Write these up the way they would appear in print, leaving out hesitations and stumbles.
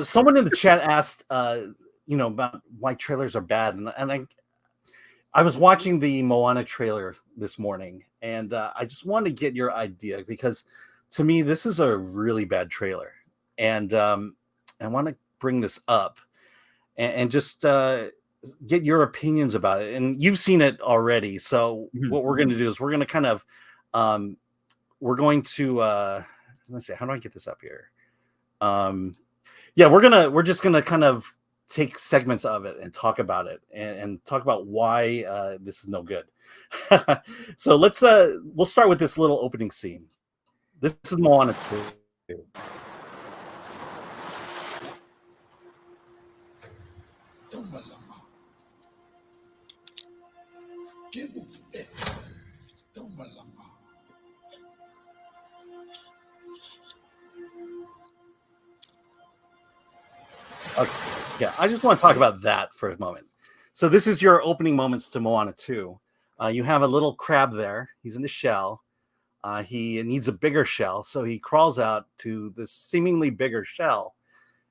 Someone in the chat asked, about why trailers are bad, and I was watching the Moana trailer this morning, and I just wanted to get your idea because, to me, this is a really bad trailer, and I want to bring this up and just get your opinions about it. And you've seen it already, so what we're going to do is we're going to kind of we're going to let's see, how do I get this up here? We're just gonna kind of take segments of it and talk about it and talk about why this is no good. So we'll start with this little opening scene. This is Moana 2. Okay. Yeah, I just want to talk about that for a moment. So this is your opening moments to Moana 2. You have a little crab there. He's in the shell. He needs a bigger shell, so he crawls out to this seemingly bigger shell.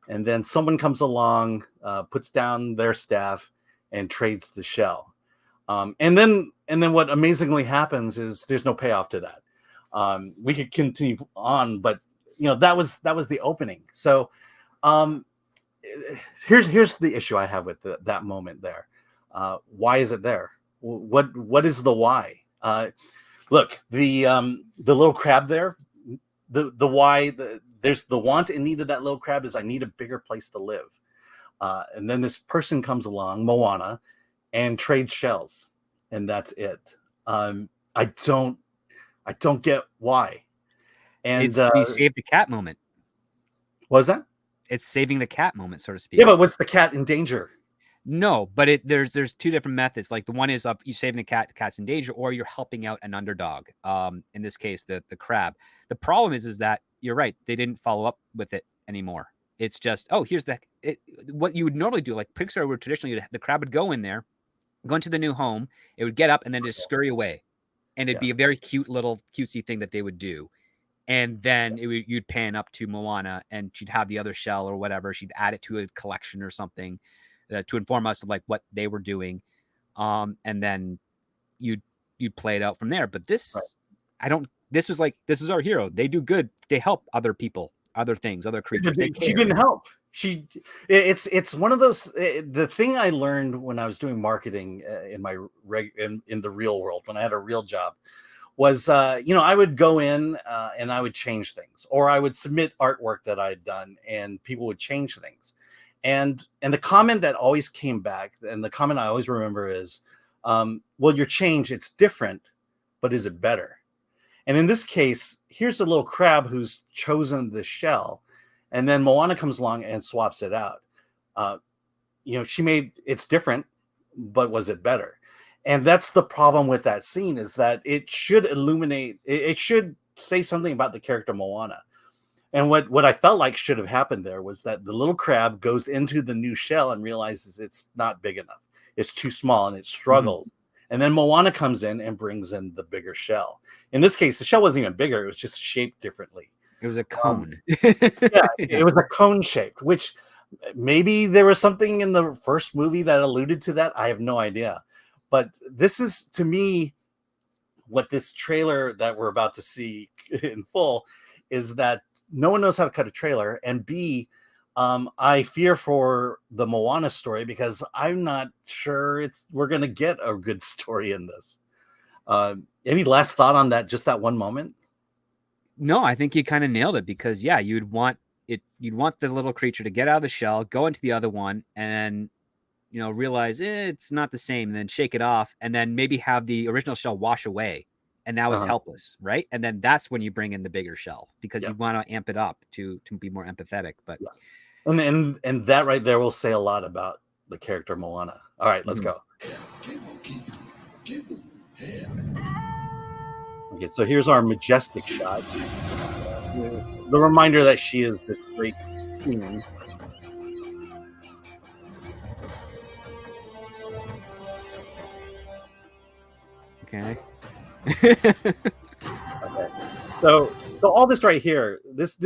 And then someone comes along, puts down their staff, and trades the shell. And then what amazingly happens is there's no payoff to that. We could continue on, but that was the opening. So here's the issue I have with that moment there. Why is it there? What is the why? Look, the little crab there. The why. There's the want and need of that little crab is I need a bigger place to live. And then this person comes along, Moana, and trades shells, and that's it. I don't get why. And it's the save the cat moment. What was that? It's saving the cat moment, so to speak. Yeah, but what's the cat in danger? No, but there's two different methods. Like the one is you saving the cat's in danger, or you're helping out an underdog. In this case, the crab. The problem is that you're right. They didn't follow up with it anymore. It's just, here's what you would normally do. Like Pixar would traditionally, the crab would go in there, go into the new home. It would get up and then just scurry away. And it'd be a very cute little cutesy thing that they would do. And then you'd pan up to Moana and she'd have the other shell or whatever. She'd add it to a collection or something to inform us of like what they were doing. And then you'd play it out from there. But this, this was like, this is our hero. They do good. They help other people, other things, other creatures. She didn't help. It's one of those, the thing I learned when I was doing marketing in the real world, when I had a real job, was, I would go in and I would change things, or I would submit artwork that I'd done and people would change things. And the comment that always came back, and the comment I always remember is, well, your change, it's different, but is it better? And in this case, here's a little crab who's chosen the shell, and then Moana comes along and swaps it out. She made it's different, but was it better? And that's the problem with that scene, is that it should illuminate, it should say something about the character Moana. And what I felt like should have happened there was that the little crab goes into the new shell and realizes it's not big enough. It's too small and it struggles. Mm-hmm. And then Moana comes in and brings in the bigger shell. In this case, the shell wasn't even bigger. It was just shaped differently. It was a cone. It was a cone shaped, which maybe there was something in the first movie that alluded to that. I have no idea. But this is, to me, what this trailer that we're about to see in full is, that no one knows how to cut a trailer. And B, I fear for the Moana story, because I'm not sure we're going to get a good story in this. Any last thought on that? Just that one moment? No, I think you kind of nailed it, because you'd want the little creature to get out of the shell, go into the other one, and realize it's not the same, and then shake it off, and then maybe have the original shell wash away, and now it's helpless, right? And then that's when you bring in the bigger shell, because you want to amp it up to be more empathetic. But and that right there will say a lot about the character Moana. All right, let's go. Okay, so here's our majestic shot. The reminder that she is this great queen. Okay. So all this right here, this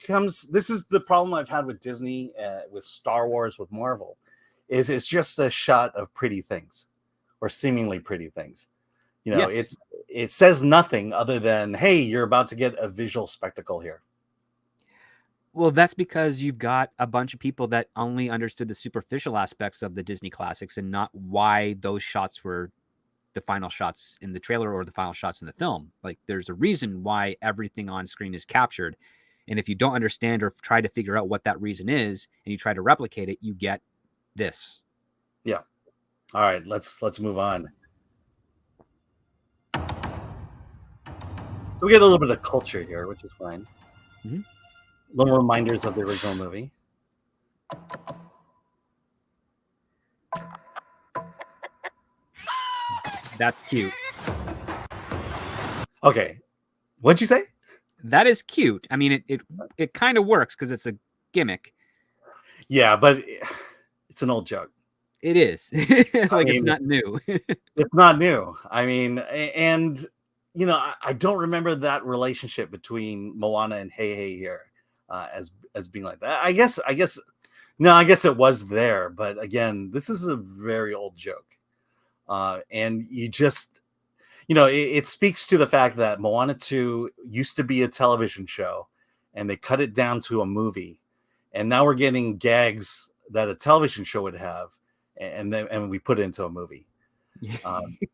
this is the problem I've had with Disney, with Star Wars, with Marvel, is it's just a shot of pretty things, or seemingly pretty things. You know, Yes. it says nothing other than, hey, you're about to get a visual spectacle here. Well, that's because you've got a bunch of people that only understood the superficial aspects of the Disney classics and not why those shots were the final shots in the trailer or the final shots in the film. Like, there's a reason why everything on screen is captured. And if you don't understand or try to figure out what that reason is and you try to replicate it, you get this. Yeah. All right, let's move on. So we get a little bit of culture here, which is fine. Mm-hmm. Little reminders of the original movie. That's cute. Okay. What'd you say? That is cute. I mean, it kind of works because it's a gimmick. Yeah, but it's an old joke. It is. Like, it's not new. It's not new. I mean, and you know, I don't remember that relationship between Moana and Hey Hey here as being like that. I guess it was there, but again, this is a very old joke. And you just, you know, it speaks to the fact that Moana 2 used to be a television show and they cut it down to a movie. And now we're getting gags that a television show would have, and we put it into a movie.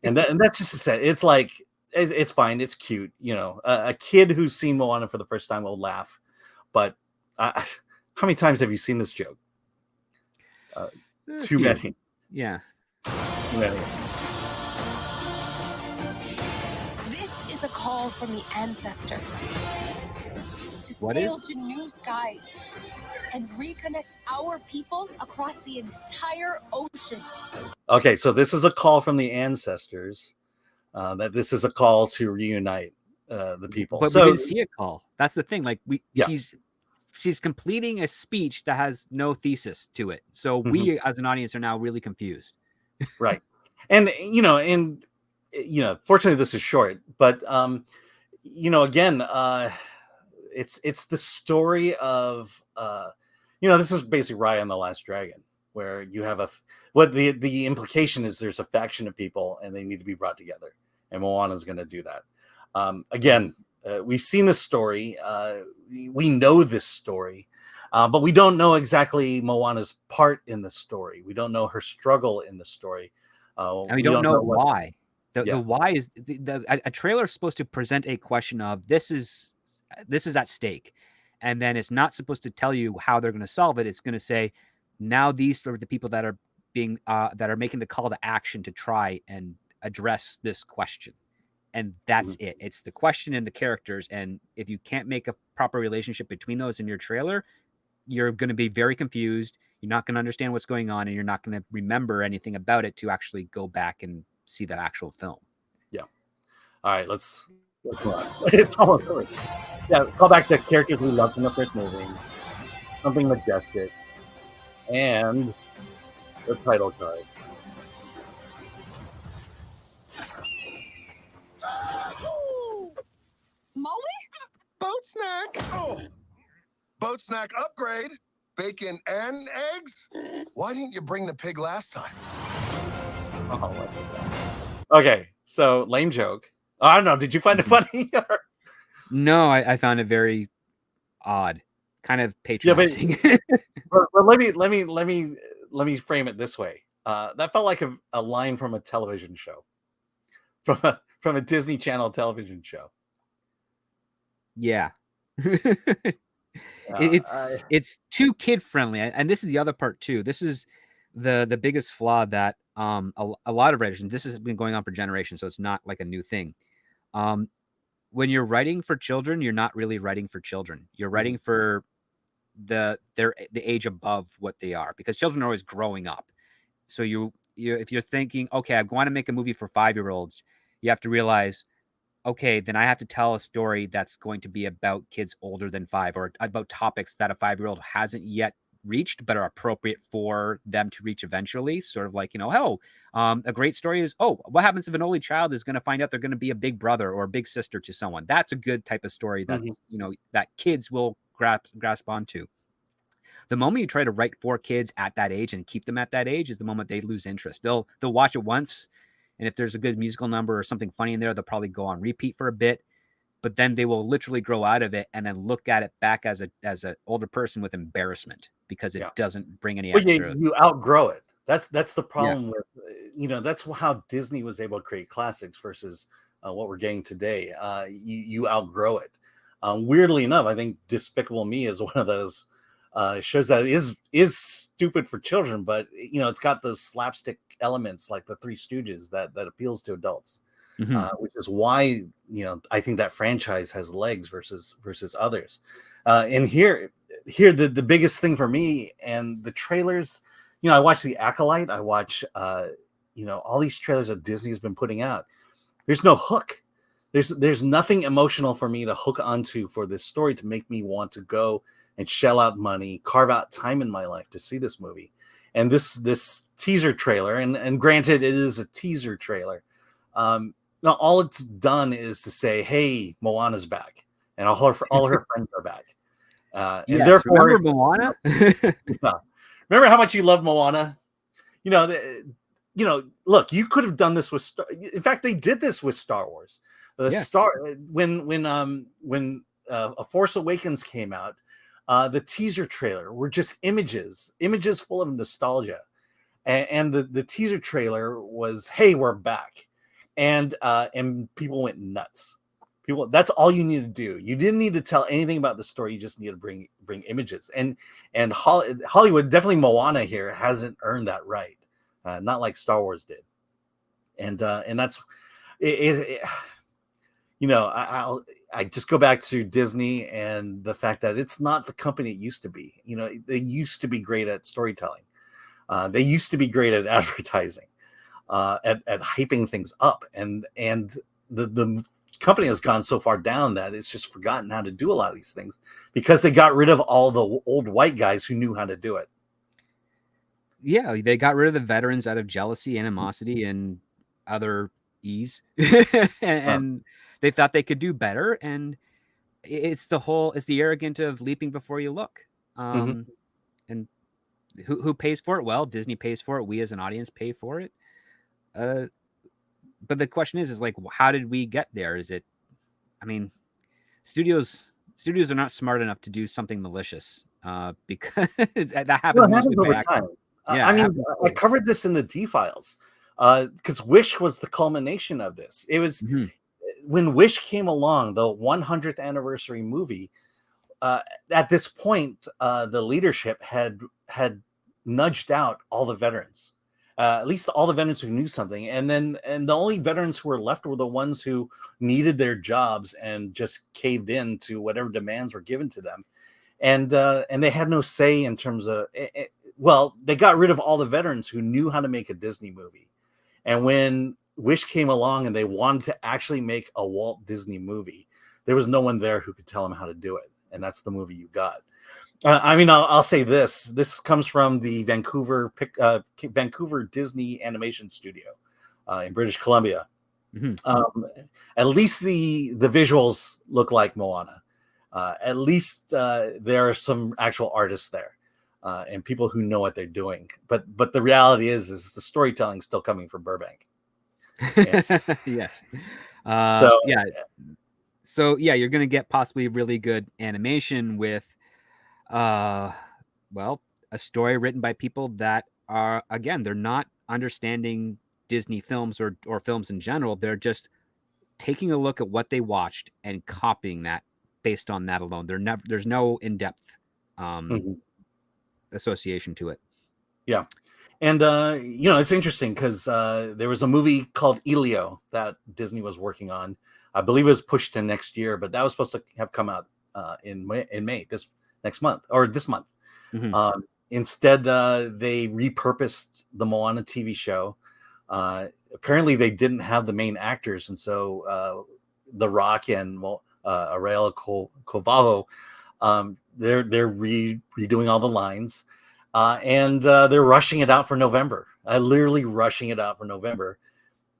And that's just a set. It's like, it's fine. It's cute. You know, a kid who's seen Moana for the first time will laugh. But how many times have you seen this joke? Too many. Yeah. Too many. This is a call from the ancestors to sail to new skies and reconnect our people across the entire ocean. Okay, so this is a call from the ancestors. That this is a call to reunite the people. But so, we didn't see a call. That's the thing. Like, she's completing a speech that has no thesis to it. So we as an audience are now really confused. Right. And fortunately this is short, but again, it's the story of this is basically Raya and the Last Dragon, where you have the implication is there's a faction of people and they need to be brought together, and Moana is going to do that. Again, we've seen this story, we know this story, but we don't know exactly Moana's part in the story. We don't know her struggle in the story, and we don't know why. The why is a trailer is supposed to present a question of this is at stake, and then it's not supposed to tell you how they're going to solve it. It's going to say, now these are the people that are being that are making the call to action to try and address this question, and that's it. It's the question and the characters, and if you can't make a proper relationship between those in your trailer, you're going to be very confused. You're not going to understand what's going on, and you're not going to remember anything about it to actually go back and see the actual film. Yeah. All right, let's it's almost over. Yeah, call back the characters we loved in the first movie. Something majestic. And the title card. Molly? Boat snack! Oh! Boat snack upgrade. Bacon and eggs? Why didn't you bring the pig last time? Oh, okay, so lame joke. I don't know. Did you find it funny? No, I found it very odd, kind of patronizing. Yeah, but let me frame it this way. That felt like a line from a television show, from a Disney Channel television show. Yeah. It's too kid friendly, and this is the other part too. This is the biggest flaw that a lot of writers, and this has been going on for generations, so it's not like a new thing. When you're writing for children, you're not really writing for children. You're writing for the age above what they are, because children are always growing up. So you if you're thinking, okay, I want to make a movie for 5-year-olds, you have to realize, okay, then I have to tell a story that's going to be about kids older than 5, or about topics that a 5-year-old hasn't yet reached but are appropriate for them to reach eventually. Sort of like, a great story is, what happens if an only child is going to find out they're going to be a big brother or a big sister to someone? That's a good type of story that's, that kids will grasp onto. The moment you try to write for kids at that age and keep them at that age is the moment they lose interest. They'll watch it once, and if there's a good musical number or something funny in there, they'll probably go on repeat for a bit. But then they will literally grow out of it and then look at it back as an older person with embarrassment because it doesn't bring any extra. You outgrow it. That's the problem with, that's how Disney was able to create classics versus what we're getting today. You outgrow it. Weirdly enough, I think Despicable Me is one of those shows that is stupid for children, but it's got those slapstick elements like the Three Stooges that appeals to adults. Which is why I think that franchise has legs versus others. And here the biggest thing for me, and the trailers, I watch The Acolyte, I watch all these trailers that Disney's been putting out. There's no hook. There's nothing emotional for me to hook onto for this story to make me want to go and shell out money, carve out time in my life to see this movie. And this teaser trailer, and granted it is a teaser trailer, now, all it's done is to say, "Hey, Moana's back, and all her friends are back." And therefore, remember Moana? Remember how much you love Moana? Look, you could have done this with. In fact, they did this with Star Wars. When A Force Awakens came out, the teaser trailer were just images full of nostalgia, and the teaser trailer was, "Hey, we're back." And people went nuts. That's all you need to do. You didn't need to tell anything about the story. You just need to bring images. And Hollywood, definitely Moana here, hasn't earned that right. Not like Star Wars did. And that's it. I just go back to Disney and the fact that it's not the company it used to be. They used to be great at storytelling. They used to be great at advertising. At hyping things up, and the company has gone so far down that it's just forgotten how to do a lot of these things because they got rid of all the old white guys who knew how to do it. Yeah, they got rid of the veterans out of jealousy, animosity, and other ease, and they thought they could do better. And it's the arrogant of leaping before you look. And who pays for it? Well, Disney pays for it. We as an audience pay for it. But the question is like, how did we get there? Studios are not smart enough to do something malicious, because that happens over time. I covered this in the D-Files, because Wish was the culmination of this. It was when Wish came along, the 100th anniversary movie. At this point, the leadership had nudged out all the veterans. At least all the veterans who knew something, and the only veterans who were left were the ones who needed their jobs and just caved in to whatever demands were given to them, and they had no say in terms of. They got rid of all the veterans who knew how to make a Disney movie, and when Wish came along and they wanted to actually make a Walt Disney movie, there was no one there who could tell them how to do it, and that's the movie you got. I'll say this. This comes from the Vancouver Disney Animation Studio in British Columbia. At least the visuals look like Moana. At least there are some actual artists there and people who know what they're doing. But the reality is the storytelling is still coming from Burbank. Yes. So you're going to get possibly really good animation with. A story written by people that are, again, they're not understanding Disney films or films in general. They're just taking a look at what they watched and copying that based on that alone. There's no in-depth association to it. Yeah. And, it's interesting because there was a movie called Elio that Disney was working on. I believe it was pushed to next year, but that was supposed to have come out in May, this month. Instead, they repurposed the Moana TV show. Apparently, they didn't have the main actors, and so The Rock and Ariel Covalho, they're redoing all the lines, and they're rushing it out for November. Literally rushing it out for November,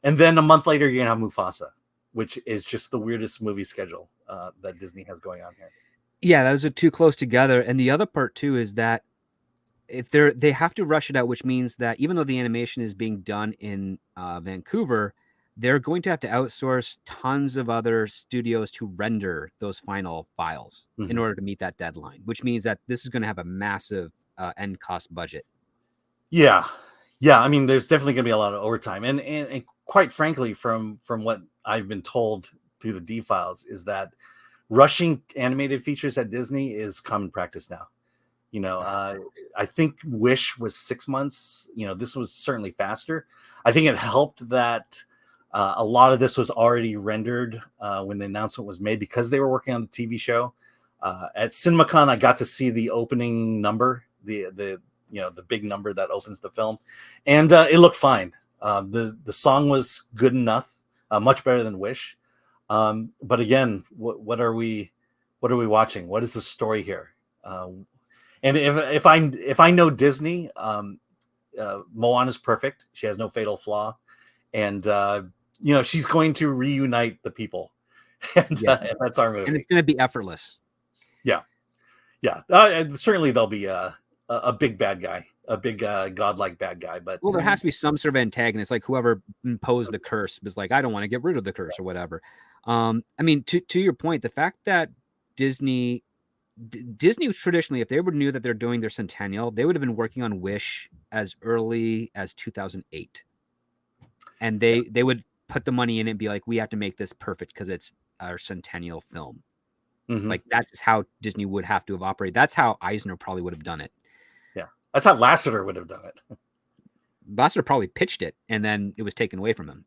and then a month later, you're gonna have Mufasa, which is just the weirdest movie schedule that Disney has going on here. Yeah, those are too close together. And the other part too is that if they have to rush it out, which means that even though the animation is being done in Vancouver, they're going to have to outsource tons of other studios to render those final files in order to meet that deadline, which means that this is going to have a massive end cost budget. Yeah. I mean, there's definitely going to be a lot of overtime, and quite frankly, from what I've been told through the D files, is that rushing animated features at Disney is common practice now. You know, I think Wish was 6 months. You know, this was certainly faster. I think it helped that a lot of this was already rendered when the announcement was made, because they were working on the TV show. At CinemaCon, I got to see the opening number, the big number that opens the film, and it looked fine. The song was good enough, much better than Wish. But again, what are we watching? What is the story here? And if I know Disney, Moana's perfect. She has no fatal flaw, and she's going to reunite the people, and that's our movie. And it's going to be effortless. Yeah. Certainly there'll be a big bad guy, a big godlike bad guy. But well, there has to be some sort of antagonist, like whoever imposed the curse was like, I don't want to get rid of the curse or whatever. I mean, to your point, the fact that Disney traditionally, if they knew that they're doing their centennial, they would have been working on Wish as early as 2008, and they would put the money in and be like, we have to make this perfect because it's our centennial film. Like that's how Disney would have to have operated. That's how Eisner probably would have done it. Yeah, that's how Lasseter would have done it. Lasseter probably pitched it and then it was taken away from him.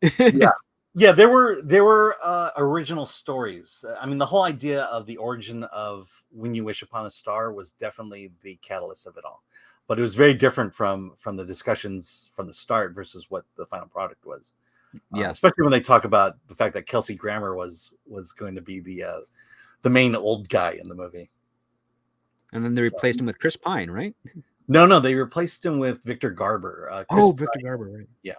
Yeah, there were original stories. I mean, the whole idea of the origin of When You Wish Upon a Star was definitely the catalyst of it all. But it was very different from the discussions from the start versus what the final product was. Yeah, especially when they talk about the fact that Kelsey Grammer was going to be the main old guy in the movie. And then they replaced him with Chris Pine, right? No, they replaced him with Victor Garber. Victor Garber, right? Yeah.